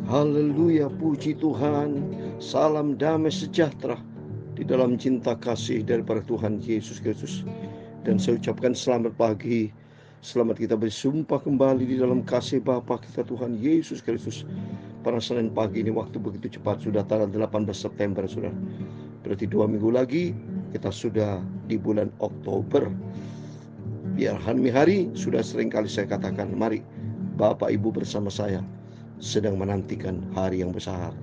Haleluya, puji Tuhan. Salam damai sejahtera di dalam cinta kasih daripada Tuhan Yesus Kristus. Dan saya ucapkan selamat pagi. Selamat kita bersumpah kembali di dalam kasih Bapa kita Tuhan Yesus Kristus. Pada Senin pagi ini waktu begitu cepat, sudah tanggal 18 September sudah. Berarti 2 minggu lagi kita sudah di bulan Oktober. Biar hari sudah sering kali saya katakan, mari Bapak Ibu bersama saya sedang menantikan hari yang besar.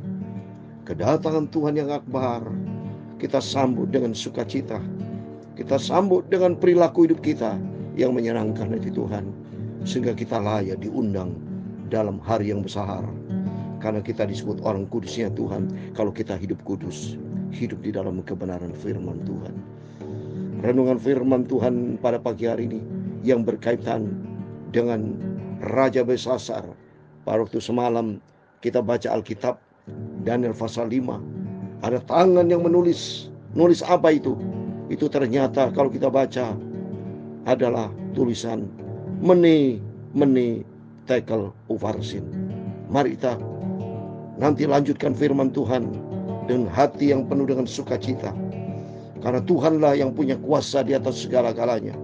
Kedatangan Tuhan yang akbar, kita sambut dengan sukacita. Kita sambut dengan perilaku hidup kita yang menyenangkan hati Tuhan, sehingga kita layak diundang dalam hari yang besar. Karena kita disebut orang kudusnya Tuhan kalau kita hidup kudus, hidup di dalam kebenaran firman Tuhan. Renungan firman Tuhan pada pagi hari ini yang berkaitan dengan Raja Belsasar. Pada waktu semalam kita baca Alkitab Daniel pasal 5. Ada tangan yang menulis. Nulis apa itu? Itu ternyata kalau kita baca adalah tulisan Mene Tekel Ufarsin. Mari kita nanti lanjutkan firman Tuhan dengan hati yang penuh dengan sukacita. Karena Tuhanlah yang punya kuasa di atas segala-galanya.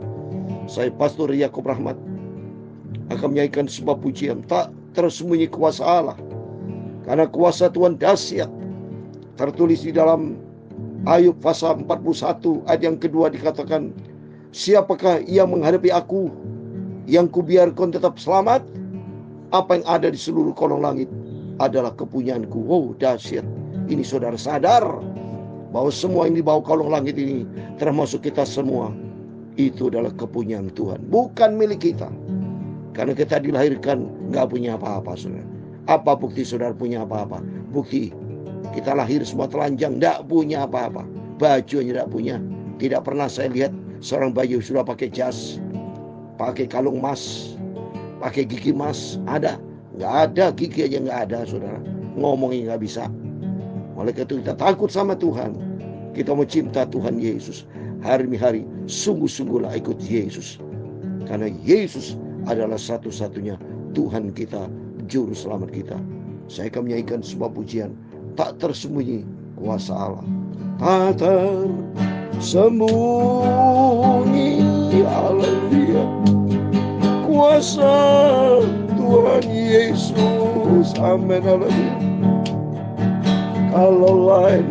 Saya Pastor Yakob Rahmat akan menyanyikan sebuah pujian, tak tersembunyi kuasa Allah. Karena kuasa Tuhan dahsyat. Tertulis di dalam Ayub pasal 41 ayat yang kedua dikatakan, siapakah yang menghadapi aku, yang kubiarkan tetap selamat? Apa yang ada di seluruh kolong langit adalah kepunyaanku. Oh, dahsyat. Ini saudara sadar bahwa semua yang di bawah kolong langit ini, termasuk kita semua, itu adalah kepunyaan Tuhan, bukan milik kita. Karena kita dilahirkan gak punya apa-apa, saudara. Apa bukti saudara punya apa-apa? Bukti kita lahir semua telanjang, gak punya apa-apa. Baju aja gak punya. Tidak pernah saya lihat seorang bayi sudah pakai jas, pakai kalung emas, pakai gigi emas. Ada? Gak ada, gigi aja gak ada, saudara. Ngomongnya gak bisa. Oleh karena itu kita takut sama Tuhan. Kita mau cinta Tuhan Yesus. Hari-hari sungguh-sungguhlah ikut Yesus. Karena Yesus adalah satu-satunya Tuhan kita, Juru Selamat kita. Saya akan menyanyikan sebuah pujian, tak tersembunyi kuasa Allah. Tak tersembunyi haleluya kuasa Tuhan Yesus. Amin haleluya. Kalau lain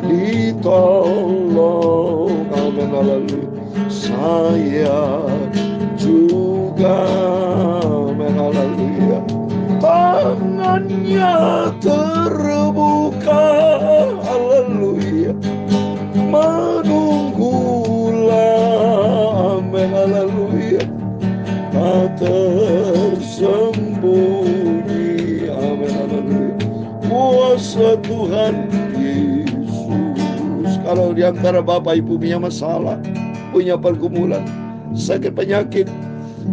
ditolong, amin haleluya, saya juga, amin haleluya. Tangannya terbuka, haleluya, menunggulah, amin haleluya, tak tersembunyi, amin haleluya, kuasa Tuhan Yesus. Kalau di antara Bapak Ibu punya masalah, punya pergumulan, sakit penyakit,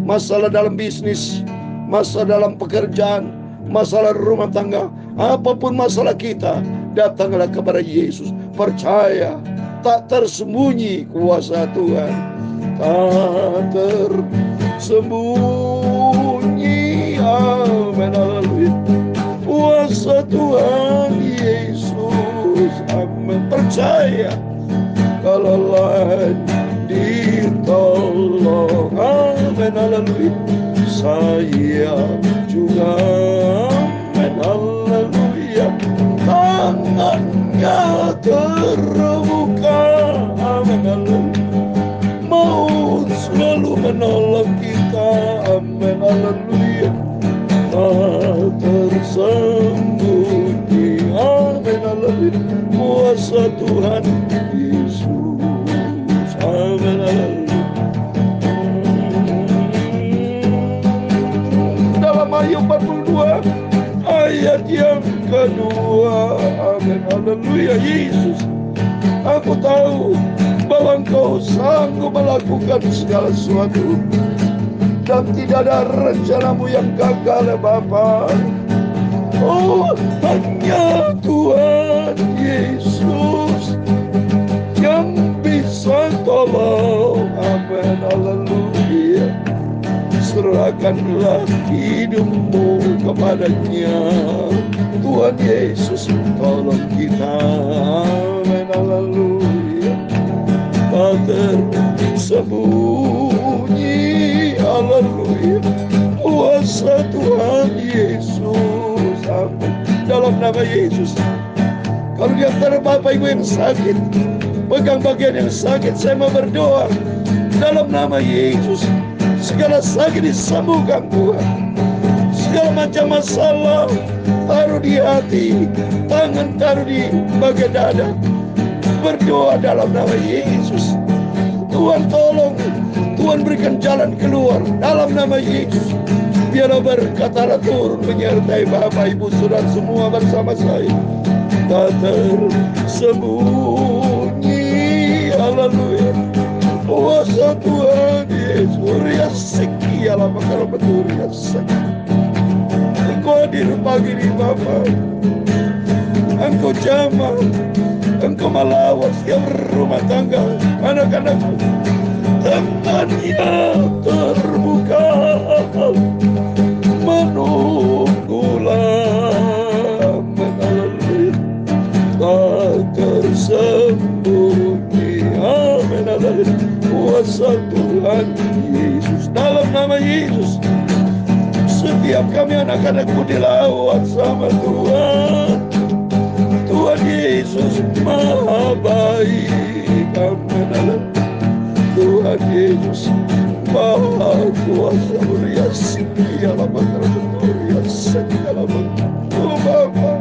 masalah dalam bisnis, masalah dalam pekerjaan, masalah rumah tangga, apapun masalah kita, datanglah kepada Yesus. Percaya, tak tersembunyi kuasa Tuhan. Tak tersembunyi, amin haleluya, kuasa Tuhan Yesus. Amin. Percaya kalau lain ditolong, amin haleluya, saya juga, amin haleluya. Tangannya terbuka, amin haleluya, mau selalu menolong kita, amin haleluya. Tak tersembunyi, amin haleluya, kuasa Tuhan Yesus, amin haleluya. Dalam Ayub 42 ayat yang kedua, amin haleluya. Yesus, aku tahu bahwa Engkau sanggup melakukan segala sesuatu, dan tidak ada rencanamu yang gagal ya Bapa. Oh, hanya Tuhan Yesus yang bisa tolong, amin haleluya. Serahkanlah hidupmu kepadanya. Tuhan Yesus tolong kita. Amin, haleluya. Tak tersembunyi, haleluya, kuasa Tuhan Yesus. Amin. Dalam nama Yesus. Kalau di antara Bapak Ibu yang sakit, pegang bagian yang sakit, saya mau berdoa dalam nama Yesus. Segala sakit disembuhkan Tuhan. Segala macam masalah taruh di hati, tangan taruh di bagian dada. Berdoa dalam nama Yesus. Tuhan tolong, Tuhan berikan jalan keluar dalam nama Yesus. Biarlah berkat Allah turun menyertai Bapak Ibu Saudara semua bersama saya. Tak tersembunyi, haleluya, kuasa Tuhan Yesus. Ya sekialah makalah betul ya sekialah. Engkau hadir pagi ini Bapak. Engkau jamah, Engkau melawat setiap rumah tangga anak-anakku. Tangannya terbuka menunggulah, tak tersembunyi. Amin, haleluya. Kuasa Tuhan Yesus. Dalam nama Yesus, setiap kami anak-anakku dilawat sama Tuhan. Tuhan Yesus maha baik. Amin, haleluya. Tuhan Yesus maha kuasa. Ya sekialah makalah betul ya sekialah makalah. Oh Bapa,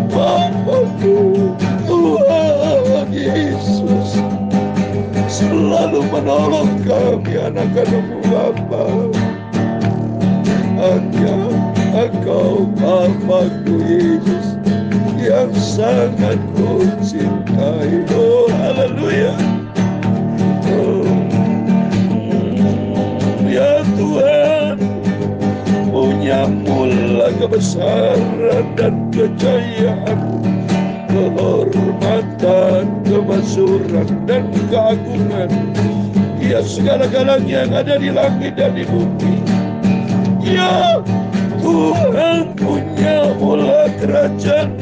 Bapakku, Tuhan Yesus selalu menolong kami anak-anakmu Bapa. Hanya Engkau Bapakku Yesus yang sangat kucintai. Oh haleluya. Oh, ya Tuhan, punya mula kebesaran dan kejayaan, kehormatan, kemasyhuran dan keagungan. Ya segala-galanya yang ada di langit dan di bumi. Ya Tuhan, punya mula kerajaan,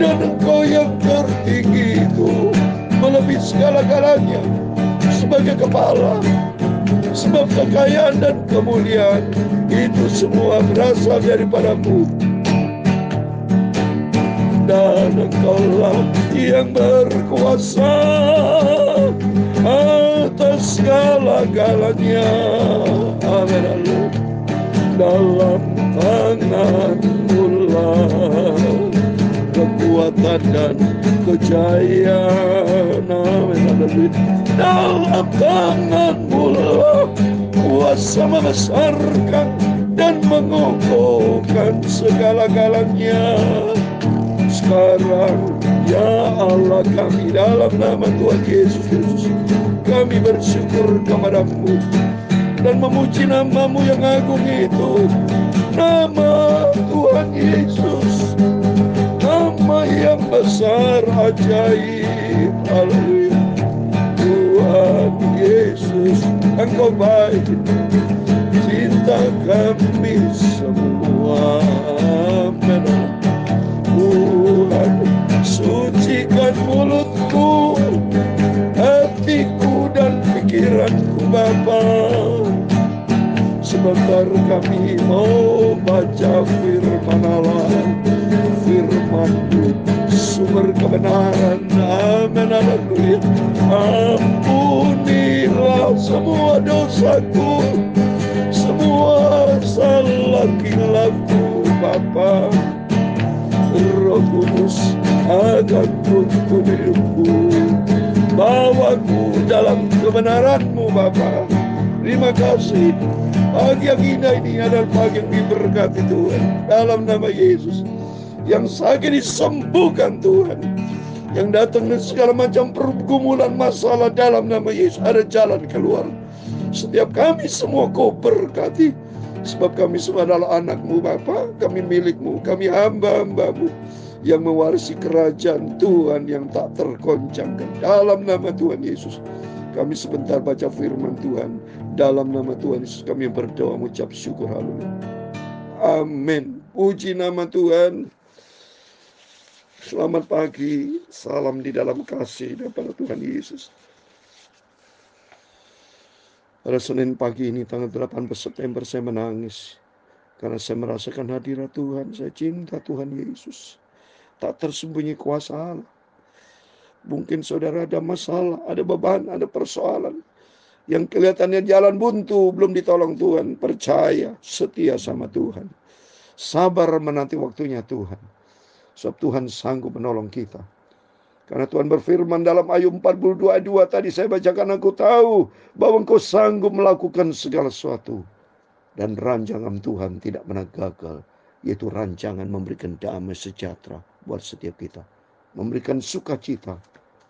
dan Engkau yang tertinggi itu melebihi segala-galanya sebagai kepala. Sebab kekayaan dan kemuliaan itu semua berasal daripadamu. Dan Engkaulah yang berkuasa atas segala-galanya. Amin, haleluya. Dalam tangan-Mu lah kekuatan dan kejayaan. Amin, haleluya. Dalam tangan-Mu lah kuasa membesarkan dan mengokohkan segala-galanya. Sekarang ya Allah kami, dalam nama Tuhan Yesus Kristus, kami bersyukur kepada-Mu dan memuji nama-Mu yang agung itu, nama Tuhan Yesus, nama yang besar ajaib. Haleluya. Tuhan Yesus, Engkau baik, cinta kami semua. Amin. Tuhan, sucikan mulutku, hatiku dan pikiranku Bapa. Sebentar kami mau baca firman Allah, firman-Mu sumber kebenaran. Amin, haleluya. Ampunilah semua dosaku, semua salah kilafku Bapa. Roh Kudus akan tuntun hidupku, bawaku dalam kebenaran-Mu Bapa. Terima kasih. Pagi yang indah ini adalah pagi yang diberkati Tuhan. Dalam nama Yesus, yang sakit disembuhkan Tuhan, yang datang dengan segala macam pergumulan masalah, dalam nama Yesus ada jalan keluar. Setiap kami semua Kau berkati, sebab kami semua adalah anak-Mu Bapa. Kami milik-Mu, kami hamba-hamba-Mu yang mewarisi kerajaan Tuhan yang tak tergoncangkan. Dalam nama Tuhan Yesus, kami sebentar baca firman Tuhan. Dalam nama Tuhan Yesus kami berdoa, mengucap syukur. Haleluya. Amin. Puji nama Tuhan. Selamat pagi. Salam di dalam kasih daripada Tuhan Yesus. Pada Senin pagi ini tanggal 18 September saya menangis. Karena saya merasakan hadirat Tuhan. Saya cinta Tuhan Yesus. Tak tersembunyi kuasa Allah. Mungkin saudara ada masalah, ada beban, ada persoalan. Yang kelihatannya jalan buntu, belum ditolong Tuhan. Percaya, setia sama Tuhan. Sabar menanti waktunya Tuhan. Sebab Tuhan sanggup menolong kita. Karena Tuhan berfirman dalam Ayub 42 ayat 2 tadi saya bacakan, aku tahu bahwa engkau sanggup melakukan segala sesuatu. Dan rancangan Tuhan tidak pernah gagal. Yaitu rancangan memberikan damai sejahtera buat setiap kita. Memberikan sukacita.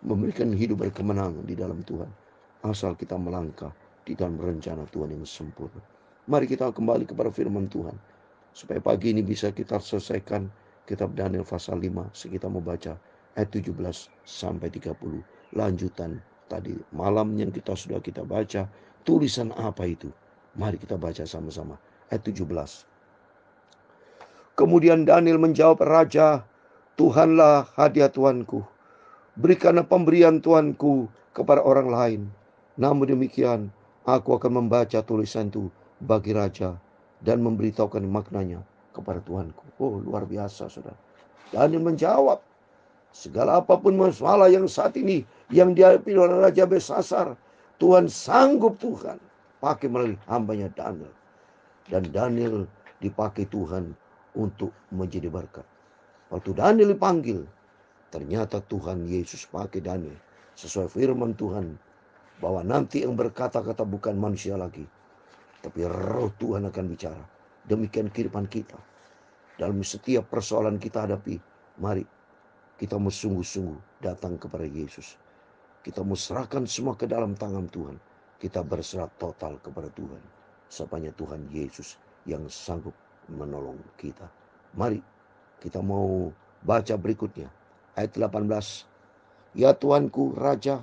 Memberikan hidup berkemenangan di dalam Tuhan. Asal kita melangkah di dalam rencana Tuhan yang sempurna. Mari kita kembali kepada firman Tuhan. Supaya pagi ini bisa kita selesaikan kitab Daniel pasal 5. Kita mau baca ayat 17 sampai 30. Lanjutan tadi malam yang sudah kita baca. Tulisan apa itu? Mari kita baca sama-sama. Ayat 17. Kemudian Daniel menjawab, Raja, Tuhanlah hadiah Tuanku. Berikanlah pemberian Tuanku kepada orang lain. Namun demikian, aku akan membaca tulisan itu bagi Raja dan memberitahukan maknanya kepada Tuanku. Oh, luar biasa, saudara. Daniel menjawab, segala apapun masalah yang saat ini yang dihadapi oleh Raja Belsasar, Tuhan sanggup Tuhan pakai melalui hambanya Daniel. Dan Daniel dipakai Tuhan untuk menjadi berkat. Waktu Daniel dipanggil, ternyata Tuhan Yesus pakai Daniel sesuai firman Tuhan bahwa nanti yang berkata-kata bukan manusia lagi, tapi roh Tuhan akan bicara. Demikian kehidupan kita. Dalam setiap persoalan kita hadapi, mari kita mau sungguh-sungguh datang kepada Yesus. Kita mau serahkan semua ke dalam tangan Tuhan. Kita berserah total kepada Tuhan. Sebabnya Tuhan Yesus yang sanggup menolong kita. Mari kita mau baca berikutnya. Ayat 18. Ya Tuanku, Raja,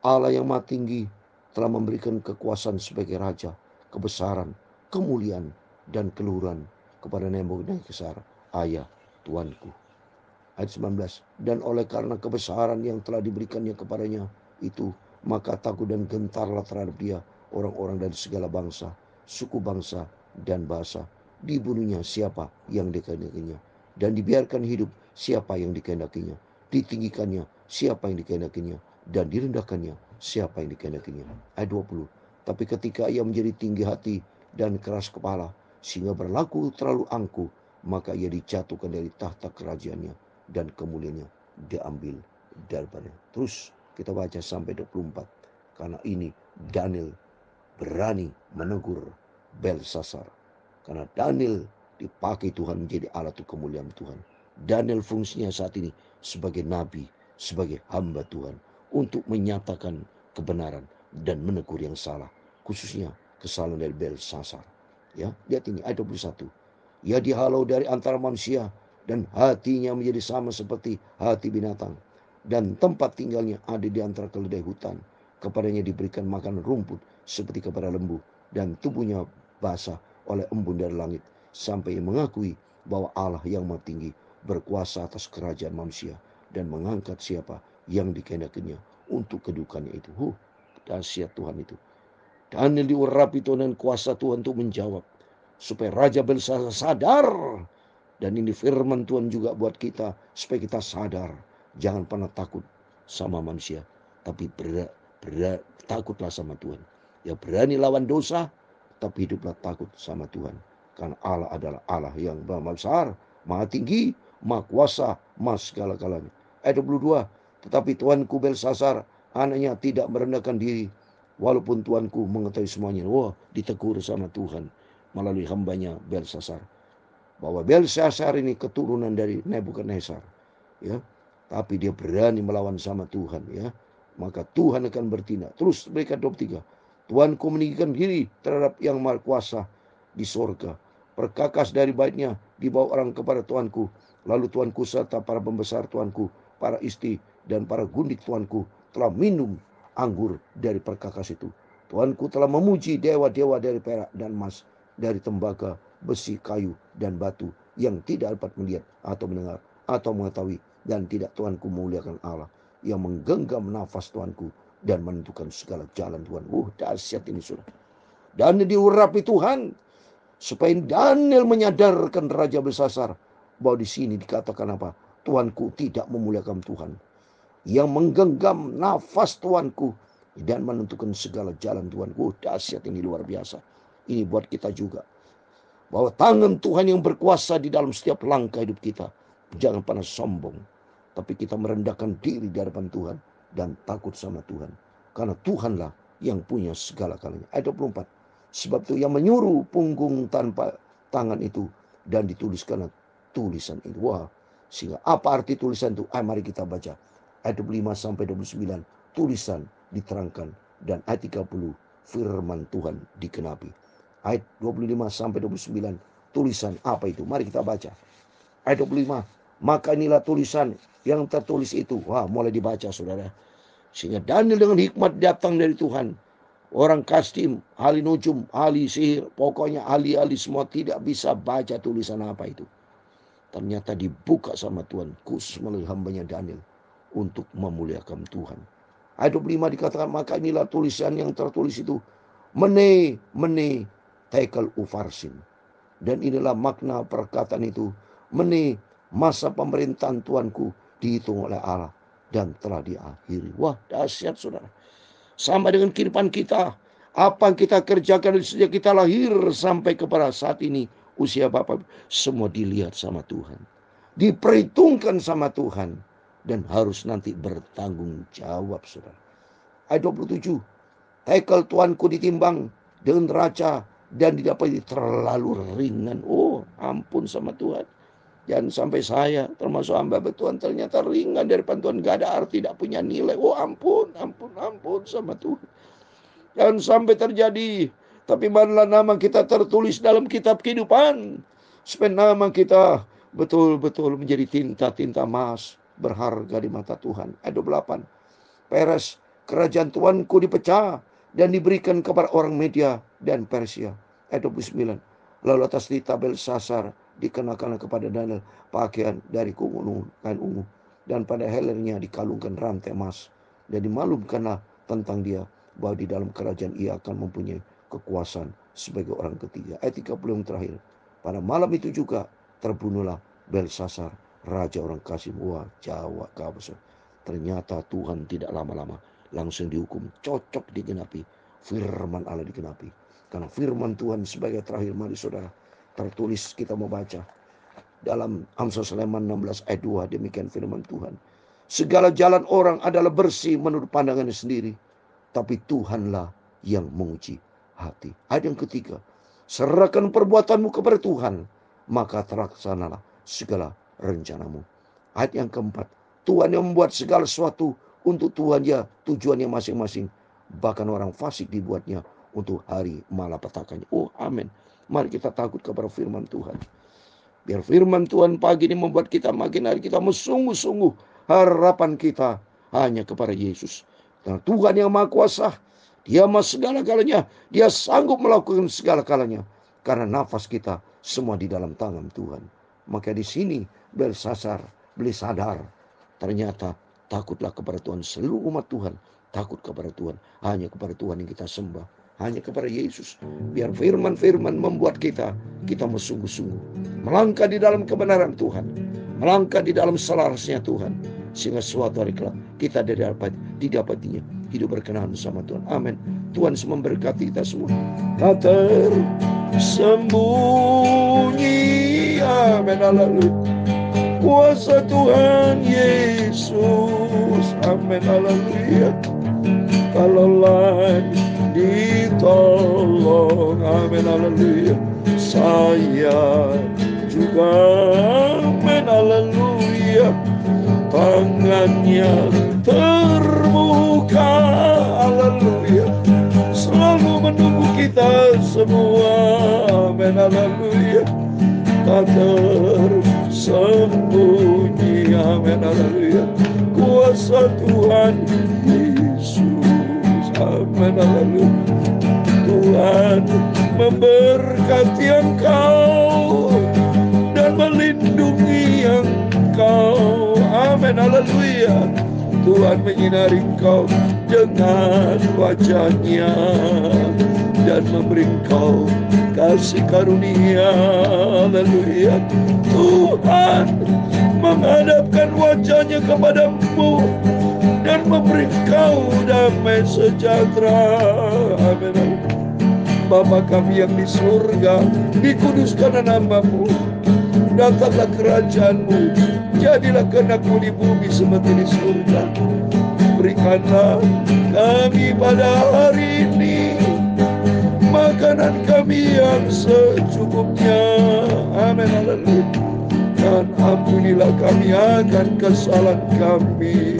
Allah yang Maha Tinggi telah memberikan kekuasaan sebagai Raja, kebesaran, kemuliaan, dan keluhuran kepada Nebukadnezar, ayah Tuanku. Ayat 19. Dan oleh karena kebesaran yang telah diberikannya kepadanya itu, maka takut dan gentarlah terhadap dia orang-orang dari segala bangsa, suku bangsa, dan bahasa. Dibunuhnya siapa yang dikehendakinya, dan dibiarkan hidup siapa yang dikehendakinya. Ditinggikannya siapa yang dikehendakinya, dan direndahkannya siapa yang dikehendakinya. Ayat 20. Tapi ketika ia menjadi tinggi hati dan keras kepala, sehingga berlaku terlalu angkuh, maka ia dijatuhkan dari tahta kerajaannya, dan kemuliaannya diambil daripadanya. Terus kita baca sampai 24. Karena ini Daniel berani menegur Belsasar. Karena Daniel dipakai Tuhan menjadi alat kemuliaan Tuhan. Daniel fungsinya saat ini sebagai nabi, sebagai hamba Tuhan, untuk menyatakan kebenaran dan menegur yang salah, khususnya kesalahan dari Belsasar. Ya, lihat ini ayat 21. Ia dihalau dari antara manusia dan hatinya menjadi sama seperti hati binatang, dan tempat tinggalnya ada di antara keledai hutan. Kepadanya diberikan makan rumput seperti kepada lembu, dan tubuhnya basah oleh embun dari langit, sampai mengakui bahwa Allah yang Maha Tinggi berkuasa atas kerajaan manusia dan mengangkat siapa yang dikehendakinya untuk kedudukannya itu. Dahsyat Tuhan itu. Daniel diurapi Tuhan dan kuasa Tuhan untuk menjawab, supaya Raja Belsasar sadar. Dan ini firman Tuhan juga buat kita, supaya kita sadar. Jangan pernah takut sama manusia, tapi takutlah sama Tuhan. Ya, berani lawan dosa, tapi hiduplah takut sama Tuhan. Karena Allah adalah Allah yang maha besar, maha tinggi, maha kuasa, maha segala-galanya. Ayat 22. Tetapi Tuanku Belsasar, anaknya tidak merendahkan diri, walaupun Tuanku mengetahui semuanya. Wah, ditegur sama Tuhan melalui hambanya Belsasar, bahwa Belsasar ini keturunan dari Nebukadnezar, ya, tapi dia berani melawan sama Tuhan, ya, maka Tuhan akan bertindak. Terus mereka 23. Tuanku meninggikan diri terhadap yang maha kuasa di sorga, perkakas dari baitnya dibawa orang kepada Tuanku. Lalu Tuanku serta para pembesar Tuanku, para istri dan para gundik Tuanku telah minum anggur dari perkakas itu. Tuanku telah memuji dewa-dewa dari perak dan emas, dari tembaga besi, kayu, dan batu yang tidak dapat melihat atau mendengar atau mengetahui, dan tidak Tuanku memuliakan Allah yang menggenggam nafas Tuanku dan menentukan segala jalan Tuhan. Dahsyat ini sudah. Dan diurapi Tuhan supaya Daniel menyadarkan Raja Belsasar bahwa di sini dikatakan apa? Tuanku tidak memuliakan Tuhan yang menggenggam nafas Tuanku dan menentukan segala jalan Tuhan. Dahsyat ini, luar biasa. Ini buat kita juga, bahwa tangan Tuhan yang berkuasa di dalam setiap langkah hidup kita. Jangan pernah sombong, tapi kita merendahkan diri di hadapan Tuhan dan takut sama Tuhan, karena Tuhanlah yang punya segala kalanya. Ayat 24. Sebab itu yang menyuruh punggung tanpa tangan itu, dan dituliskan tulisan itu. Sehingga apa arti tulisan itu? Mari kita baca. Ayat 25 sampai 29. Tulisan diterangkan, dan ayat 30 firman Tuhan digenapi. Ayat 25 sampai 29, tulisan apa itu? Mari kita baca. Ayat 25, maka inilah tulisan yang tertulis itu. Mulai dibaca saudara. Sehingga Daniel dengan hikmat datang dari Tuhan. Orang Kasdim, ahli nujum, ahli sihir, pokoknya ahli-ahli semua tidak bisa baca tulisan apa itu. Ternyata dibuka sama Tuhan, khusus melalui hambanya Daniel untuk memuliakan Tuhan. Ayat 25 dikatakan, maka inilah tulisan yang tertulis itu. Mene tekel ufarsin. Dan inilah makna perkataan itu. Mene, masa pemerintahan Tuanku dihitung oleh Allah dan telah diakhiri. Dahsyat saudara. Sama dengan kehidupan kita. Apa yang kita kerjakan sejak kita lahir sampai kepada saat ini, usia Bapak, semua dilihat sama Tuhan. Diperhitungkan sama Tuhan. Dan harus nanti bertanggung jawab saudara. Ayat 27. Tekel Tuanku ditimbang dengan raja dan didapati terlalu ringan. Ampun sama Tuhan. Jangan sampai saya termasuk hamba Tuhan ternyata ringan dari Tuhan, gak ada arti, tidak punya nilai. Ampun sama Tuhan. Jangan sampai terjadi. Tapi marilah nama kita tertulis dalam kitab kehidupan, supaya nama kita betul-betul menjadi tinta-tinta emas berharga di mata Tuhan. Ayat 28. Peres, kerajaan Tuanku dipecah dan diberikan kepada orang Media dan Persia. Ayat 29. Lalu atas tita Belsasar dikenakan kepada Daniel pakaian dari kain ungu, dan pada lehernya dikalungkan rantai emas, dan dimaklumkanlah tentang dia bahwa di dalam kerajaan ia akan mempunyai kekuasaan sebagai orang ketiga. Ayat 30 yang terakhir. Pada malam itu juga terbunuhlah Belsasar, raja orang Kasdim. Jawa kabur. Ternyata Tuhan tidak lama-lama langsung dihukum, cocok digenapi. Firman Allah digenapi. Karena firman Tuhan sebagai terakhir, mari saudara, tertulis kita membaca dalam Amsal Sulaiman 16 ayat 2. Demikian firman Tuhan. Segala jalan orang adalah bersih menurut pandangannya sendiri, tapi Tuhanlah yang menguji hati. Ayat yang ketiga. Serahkan perbuatanmu kepada Tuhan, maka terlaksanalah segala rencanamu. Ayat yang keempat. Tuhan yang membuat segala sesuatu untuk Tuhannya, tujuannya masing-masing. Bahkan orang fasik dibuatnya untuk hari malapetakannya. Amin. Mari kita takut kepada firman Tuhan. Biar firman Tuhan pagi ini membuat kita makin hari kita sungguh-sungguh harapan kita hanya kepada Yesus. Karena Tuhan yang Maha Kuasa, Dia Maha segala-galanya, Dia sanggup melakukan segala-galanya. Karena nafas kita semua di dalam tangan Tuhan. Maka di sini Belsasar beli sadar, ternyata takutlah kepada Tuhan. Seluruh umat Tuhan takut kepada Tuhan. Hanya kepada Tuhan yang kita sembah. Hanya kepada Yesus. Biar firman-firman membuat kita sungguh-sungguh melangkah di dalam kebenaran Tuhan, melangkah di dalam selarasnya Tuhan, sehingga suatu hari kelak kita didapatinya hidup berkenan sama Tuhan. Amin. Tuhan memberkati kita semua. Tersembunyi, amin, haleluya, kuasa Tuhan Yesus, amin, haleluya. Kalaulah ditolong, amin, haleluya, saya juga, amin, haleluya. Tangannya terbuka, haleluya, selalu menunggu kita semua, amin, haleluya. Tak tersembunyi, amin, haleluya, kuasa Tuhan Yesus, amin, haleluya. Tuhan memberkati engkau. haleluya. Tuhan menyinari engkau dengan wajah-Nya dan memberi engkau kasih karunia. Haleluya. Tuhan menghadapkan wajah-Nya kepadamu dan memberi engkau damai sejahtera. Amin. Bapa kami yang di surga, dikuduskanlah nama-Mu, datanglah kerajaan-Mu, jadilah kehendak-Mu di bumi seperti di surga. Berikanlah kami pada hari ini makanan kami yang secukupnya. Amin. Haleluya. Dan ampunilah kami akan kesalahan kami,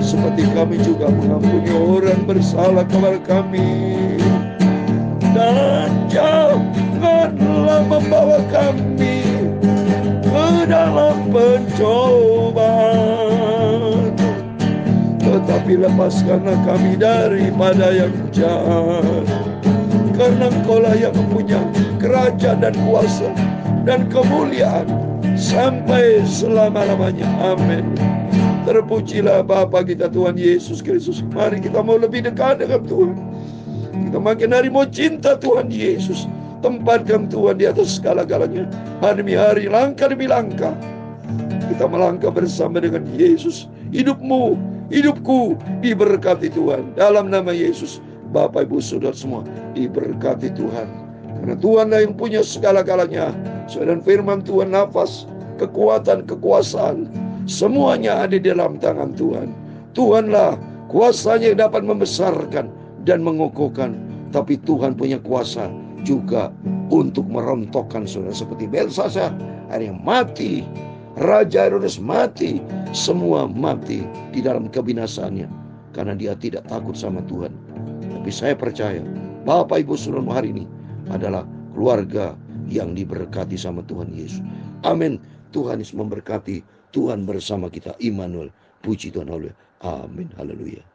seperti kami juga mengampuni orang bersalah kepada kami. Dan janganlah membawa kami ke dalam pencobaan, tetapi lepaskanlah kami daripada yang jahat. Karena Engkau-lah yang mempunyai kerajaan dan kuasa dan kemuliaan sampai selama-lamanya. Amin. Terpujilah Bapa kita Tuhan Yesus Kristus. Mari kita mau lebih dekat dengan Tuhan. Kita makin hari mau cinta Tuhan Yesus. Tempatkan Tuhan di atas segala-galanya. Hari demi hari, langkah demi langkah, kita melangkah bersama dengan Yesus. Hidupmu, hidupku diberkati Tuhan. Dalam nama Yesus, Bapak Ibu Saudara semua diberkati Tuhan. Karena Tuhanlah yang punya segala-galanya. Sesuai dengan firman Tuhan, nafas, kekuatan, kekuasaan, semuanya ada di dalam tangan Tuhan. Tuhanlah kuasanya yang dapat membesarkan dan mengokohkan. Tapi Tuhan punya kuasa juga untuk merontokkan, saudara. Seperti Belshazzar, akhirnya mati. Raja Herodes mati. Semua mati di dalam kebinasaannya, karena dia tidak takut sama Tuhan. Tapi saya percaya Bapak Ibu Saudara hari ini adalah keluarga yang diberkati sama Tuhan Yesus. Amin. Tuhan Yesus memberkati. Tuhan bersama kita. Immanuel. Puji Tuhan. Haleluya. Amin. Haleluya.